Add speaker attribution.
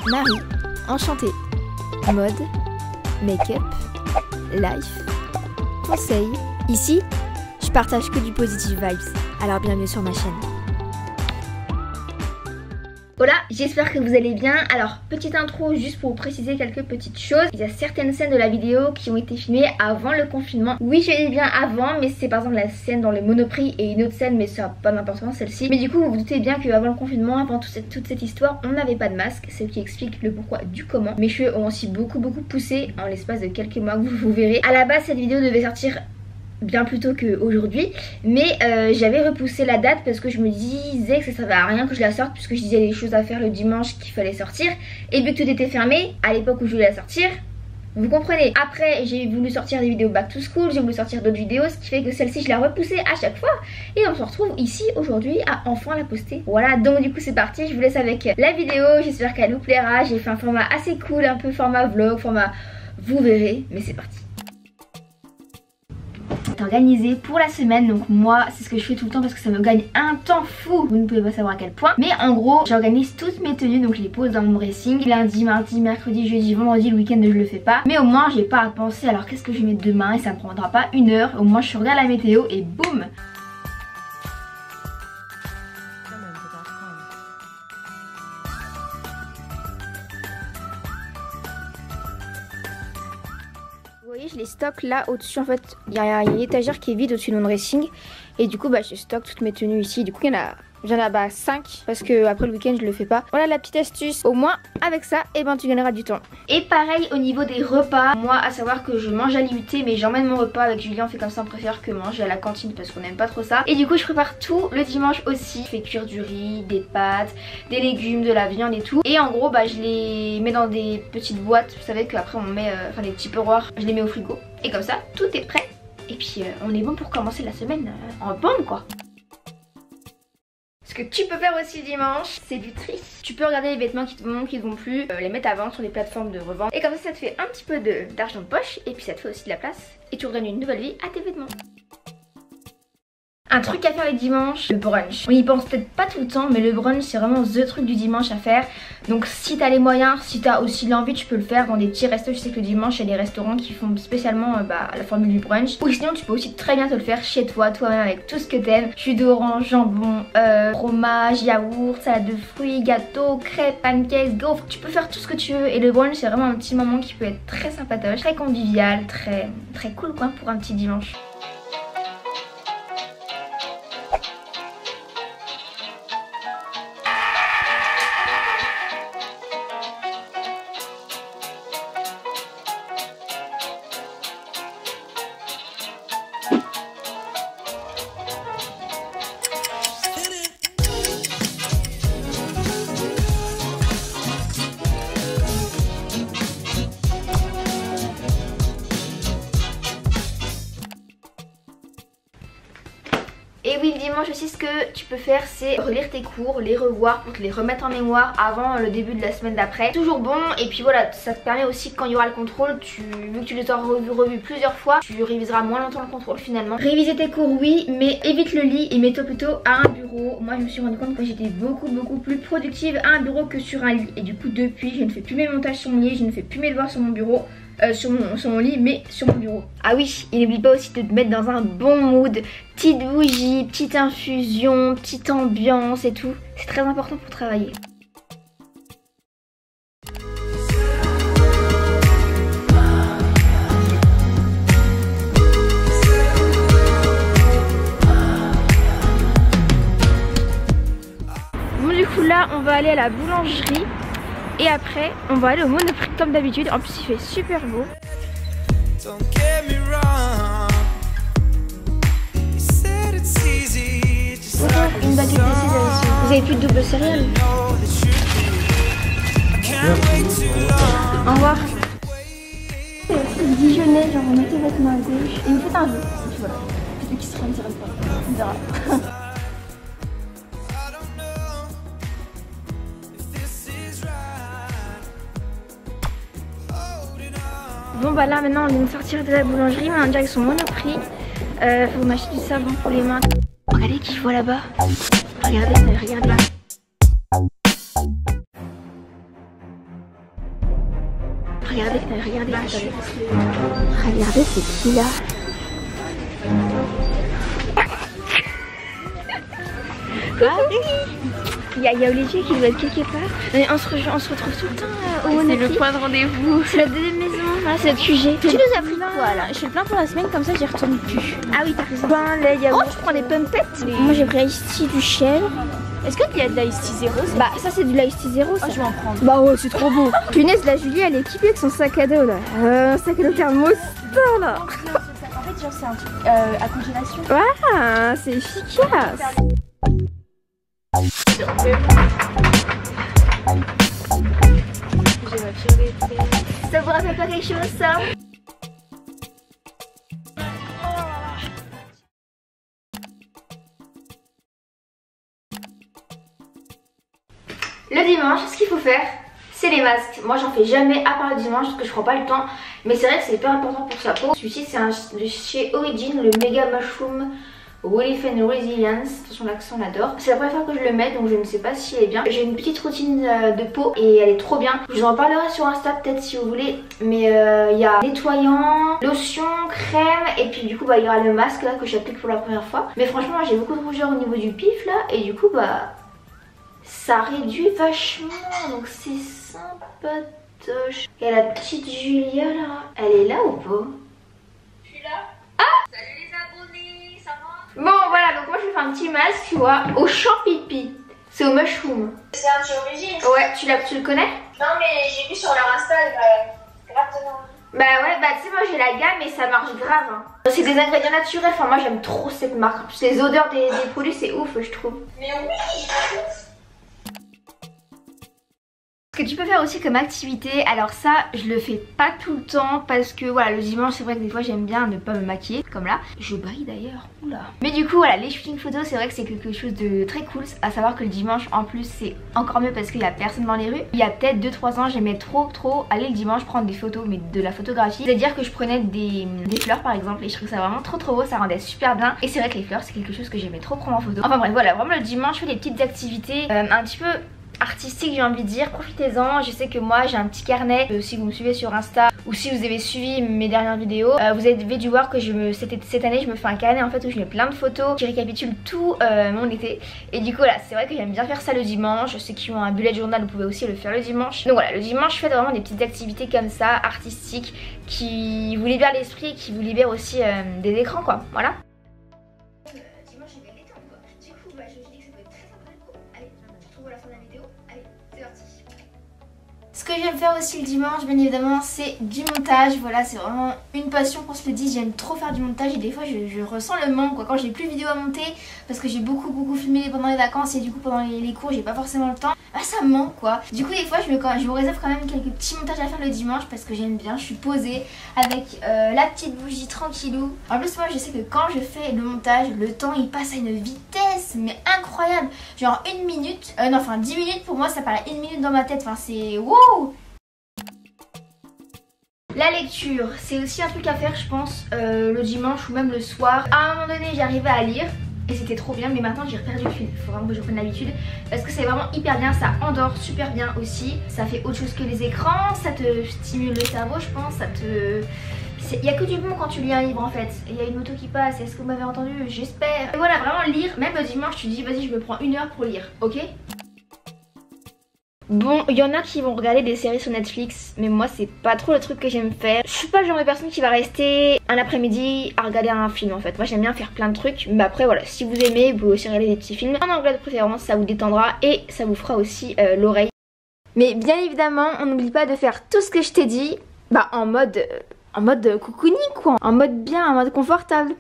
Speaker 1: Marie, enchantée. Mode, make-up, life, conseils. Ici, je partage que du positive vibes. Alors bienvenue sur ma chaîne.
Speaker 2: Voilà, j'espère que vous allez bien. Alors, petite intro juste pour vous préciser quelques petites choses. Il y a certaines scènes de la vidéo qui ont été filmées avant le confinement. Oui, je dis bien avant, mais c'est par exemple la scène dans le Monoprix et une autre scène, mais ça n'a pas d'importance celle-ci. Mais du coup, vous vous doutez bien qu'avant le confinement, avant toute cette histoire, on n'avait pas de masque. C'est ce qui explique le pourquoi du comment. Mes cheveux ont aussi beaucoup poussé en l'espace de quelques mois, vous verrez. À la base, cette vidéo devait sortir bien plus tôt qu'aujourd'hui, mais j'avais repoussé la date parce que je me disais que ça servait à rien que je la sorte, puisque je disais des choses à faire le dimanche qu'il fallait sortir, et vu que tout était fermé à l'époque où je voulais la sortir, vous comprenez. Après j'ai voulu sortir des vidéos back to school, j'ai voulu sortir d'autres vidéos, ce qui fait que celle-ci je la repoussais à chaque fois, et on se retrouve ici aujourd'hui à enfin la poster. Voilà, donc du coup c'est parti, je vous laisse avec la vidéo, j'espère qu'elle vous plaira. J'ai fait un format assez cool, un peu format vlog, format vous verrez, mais c'est parti. Organisé pour la semaine, donc moi c'est ce que je fais tout le temps parce que ça me gagne un temps fou, vous ne pouvez pas savoir à quel point. Mais en gros j'organise toutes mes tenues, donc je les pose dans mon dressing lundi, mardi, mercredi, jeudi, vendredi. Le week-end je le fais pas, mais au moins j'ai pas à penser alors qu'est-ce que je vais mettre demain, et ça me prendra pas une heure. Au moins je regarde la météo et boum. Vous voyez, je les stocke là au-dessus. En fait, il y a une étagère qui est vide au-dessus de mon dressing. Et du coup, je stocke toutes mes tenues ici. Du coup, j'en ai 5 parce que après le week-end je le fais pas. Voilà la petite astuce. Au moins avec ça, tu gagneras du temps. Et pareil au niveau des repas. Moi, à savoir que je mange à l'IUT, mais j'emmène mon repas avec Julien. On fait comme ça, on préfère que manger à la cantine parce qu'on n'aime pas trop ça. Et du coup, je prépare tout le dimanche aussi. Je fais cuire du riz, des pâtes, des légumes, de la viande et tout. Et en gros, je les mets dans des petites boîtes. Vous savez qu'après on met des petits peurroirs. Je les mets au frigo. Et comme ça, tout est prêt. Et puis on est bon pour commencer la semaine en bombe quoi. Ce que tu peux faire aussi dimanche, c'est du tri. Tu peux regarder les vêtements qui te vont, qui te vont plus, les mettre à vendre sur les plateformes de revente. Et comme ça te fait un petit peu d'argent de poche. Et puis ça te fait aussi de la place. Et tu redonnes une nouvelle vie à tes vêtements. Un truc à faire les dimanches, le brunch. On y pense peut-être pas tout le temps, mais le brunch c'est vraiment the truc du dimanche à faire. Donc si t'as les moyens, si t'as aussi l'envie, tu peux le faire dans des petits restos. Je sais que le dimanche il y a des restaurants qui font spécialement la formule du brunch. Ou sinon tu peux aussi très bien te le faire chez toi, toi-même, avec tout ce que t'aimes. Jus d'orange, jambon, fromage, yaourt, salade de fruits, gâteau, crêpes, pancakes, gaufres. Tu peux faire tout ce que tu veux. Et le brunch c'est vraiment un petit moment qui peut être très sympatoche, très convivial, très cool quoi pour un petit dimanche. Et oui, le dimanche aussi, ce que tu peux faire, c'est relire tes cours, les revoir pour te les remettre en mémoire avant le début de la semaine d'après. Toujours bon, et puis voilà, ça te permet aussi que quand il y aura le contrôle, vu que tu les auras revus plusieurs fois, tu réviseras moins longtemps le contrôle finalement. Réviser tes cours, oui, mais évite le lit et mets-toi plutôt à un bureau. Moi, je me suis rendu compte que j'étais beaucoup plus productive à un bureau que sur un lit. Et du coup, depuis, je ne fais plus mes montages sur mon lit, je ne fais plus mes devoirs sur mon bureau. Sur mon lit, mais sur mon bureau. Ah oui, et n'oublie pas aussi de te mettre dans un bon mood. Petite bougie, petite infusion, petite ambiance et tout. C'est très important pour travailler. Bon, du coup là, on va aller à la boulangerie. Et après, on va aller au Monoprix comme d'habitude. En plus, il fait super beau. Bonjour, une baguette de céréales. Vous avez plus de double céréales? Au revoir. Dijonais, genre mettez votre main à gauche. Et vous faites un jeu. Voilà. Celui qui se rend direct pas. On verra. Bon bah là maintenant on vient de sortir de la boulangerie, on a déjà avec son Monoprix. Faut m'acheter du savon pour les mains. Regardez qui je vois là-bas. Regardez, regarde là. Regardez, attendez. Regardez, c'est qui là? Il y a Olivier qui doit être quelque part. Mais on se retrouve tout le temps au Monoprix. C'est le point de rendez-vous. C'est la deuxième maison. Voilà, c'est notre QG. Tu nous as pris quoi là? Je fais plein pour la semaine, comme ça j'y retourne plus. Ah oui, t'as raison. Pain, lait, yaourt. Oh, tu prends des pommes-têtes? Moi j'ai pris Ice Tea du chèvre. Est-ce qu'il y a de l'Ice Tea zéro? Bah ça c'est de l'Ice Tea zéro ça. Oh, je vais en prendre. Bah ouais, c'est trop beau. Punaise, la Julie elle est équipée avec son sac à dos là. Un sac à dos thermos là. En fait genre c'est un truc à congélation. Ah, c'est efficace. Ça vous rappelle pas quelque chose ça? Le dimanche, ce qu'il faut faire, c'est les masques. Moi j'en fais jamais à part le dimanche parce que je prends pas le temps. Mais c'est vrai que c'est hyper important pour sa peau. Celui-ci c'est de chez Origin, le Mega Mushroom Relief and Resilience. Attention, l'accent on l'adore. C'est la première fois que je le mets donc je ne sais pas si elle est bien. J'ai une petite routine de peau et elle est trop bien. Je vous en parlerai sur Insta peut-être si vous voulez. Mais il y a nettoyant, lotion, crème et puis du coup il y aura le masque là que j'applique pour la première fois. Mais franchement j'ai beaucoup de rougeur au niveau du pif là et du coup ça réduit vachement, donc c'est sympatoche. Et la petite Julia là, elle est là ou pas? Je suis là. Ah! Salut les abonnés, ça va? Bon voilà, donc moi je vais faire un petit masque, tu vois, au champipi. C'est au mushroom.
Speaker 3: C'est un chez Origine.
Speaker 2: Ouais, tu le connais?
Speaker 3: Non mais j'ai vu sur leur Insta, grave dedans.
Speaker 2: Bah ouais, bah tu sais moi j'ai la gamme et ça marche grave hein. C'est des ingrédients naturels, enfin moi j'aime trop cette marque. En plus les odeurs des produits c'est ouf je trouve.
Speaker 3: Mais oui.
Speaker 2: Ce que tu peux faire aussi comme activité, alors ça je le fais pas tout le temps parce que voilà le dimanche c'est vrai que des fois j'aime bien ne pas me maquiller comme là. Je brille d'ailleurs, oula. Mais du coup voilà les shootings photos c'est vrai que c'est quelque chose de très cool. À savoir que le dimanche en plus c'est encore mieux parce qu'il y a personne dans les rues. Il y a peut-être 2-3 ans j'aimais trop aller le dimanche prendre des photos mais de la photographie. C'est à dire que je prenais des fleurs par exemple et je trouvais ça vraiment trop beau, ça rendait super bien. Et c'est vrai que les fleurs c'est quelque chose que j'aimais trop prendre en photo. Enfin bref voilà vraiment le dimanche je fais des petites activités un petit peu artistique j'ai envie de dire, profitez-en. Je sais que moi j'ai un petit carnet, si vous me suivez sur Insta ou si vous avez suivi mes dernières vidéos, vous avez dû voir que cette année je me fais un carnet en fait où je mets plein de photos qui récapitulent tout mon été. Et du coup voilà c'est vrai que j'aime bien faire ça le dimanche. Ceux qui ont un bullet journal vous pouvez aussi le faire le dimanche. Donc voilà le dimanche je fais vraiment des petites activités comme ça, artistiques, qui vous libèrent l'esprit et qui vous libèrent aussi des écrans quoi, voilà. Dimanche je vais l'étendre quoi. Du coup je me dis que ça peut être très sympa. Allez, je te retrouve à la fin de la vidéo. Allez, c'est parti. Ce que j'aime faire aussi le dimanche, bien évidemment, c'est du montage. Voilà, c'est vraiment une passion qu'on se le dise. J'aime trop faire du montage et des fois je ressens le manque quoi, quand j'ai plus de vidéos à monter parce que j'ai beaucoup filmé pendant les vacances et du coup pendant les cours j'ai pas forcément le temps. Bah ça me manque quoi. Du coup des fois je me réserve quand même quelques petits montages à faire le dimanche parce que j'aime bien. Je suis posée avec la petite bougie tranquillou. En plus moi je sais que quand je fais le montage, le temps il passe à une vitesse mais incroyable. Genre 1 minute, non enfin 10 minutes pour moi ça paraît 1 minute dans ma tête. Enfin c'est wow. La lecture, c'est aussi un truc à faire je pense le dimanche ou même le soir. À un moment donné j'arrivais à lire et c'était trop bien mais maintenant j'ai perdu le fil. Il faut vraiment que je prenne l'habitude parce que c'est vraiment hyper bien, ça endort super bien aussi. Ça fait autre chose que les écrans, ça te stimule le cerveau je pense, ça te... Il n'y a que du bon quand tu lis un livre en fait. Il y a une moto qui passe, est-ce que vous m'avez entendu? J'espère. Et voilà vraiment lire, même le dimanche tu te dis vas-y je me prends 1 heure pour lire, ok? Bon, il y en a qui vont regarder des séries sur Netflix, mais moi c'est pas trop le truc que j'aime faire. Je suis pas le genre de personne qui va rester un après-midi à regarder un film en fait. Moi j'aime bien faire plein de trucs, mais après voilà, si vous aimez, vous pouvez aussi regarder des petits films en anglais de préférence, ça vous détendra et ça vous fera aussi l'oreille. Mais bien évidemment, on n'oublie pas de faire tout ce que je t'ai dit, en mode cocooning quoi, en mode bien, en mode confortable.